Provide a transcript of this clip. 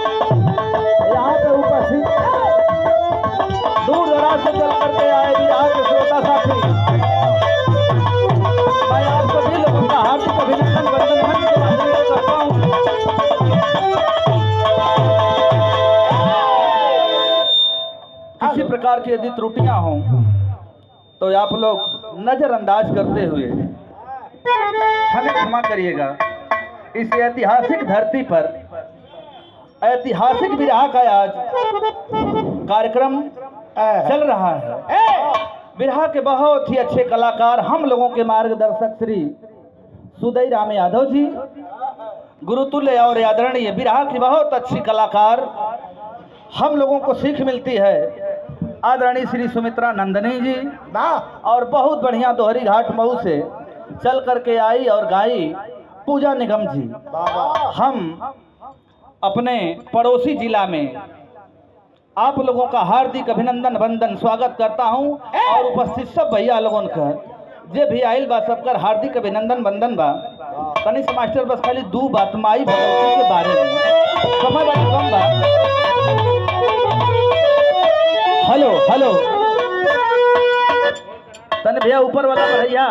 यहाँ पे उपस्थित दूर दराज से चल करके आए बिहार के श्रोता साथी, मैं आप सभी लोगों का हार्दिक अभिनंदन वंदन मंच के माध्यम से करता हूँ। किसी प्रकार की यदि त्रुटियां हों तो आप लोग नजरअंदाज करते हुए हमें क्षमा करिएगा। इस ऐतिहासिक धरती पर ऐतिहासिक विरह का आज कार्यक्रम चल रहा है। विरह के बहुत ही अच्छे कलाकार हम लोगों के मार्गदर्शक श्री सुदय राम यादव जी, गुरुतुल्य और आदरणीय विरह की बहुत अच्छी कलाकार हम लोगों को सीख मिलती है आदरणीय श्री सुमित्रा नंदनी जी, और बहुत बढ़िया दोहरी घाट मऊ से चल करके आई और गाई पूजा निगम जी। हम अपने पड़ोसी जिला में आप लोगों का हार्दिक अभिनंदन वंदन स्वागत करता हूं और उपस्थित सब भैया लोगों का जे भी आइल बा सबकर हार्दिक अभिनंदन वंदन बा। तनिष मास्टर बस खाली दू बात माई भगवती के बारे में समय बड़ी कम बा। हेलो हेलो तने भैया ऊपर वाला भैया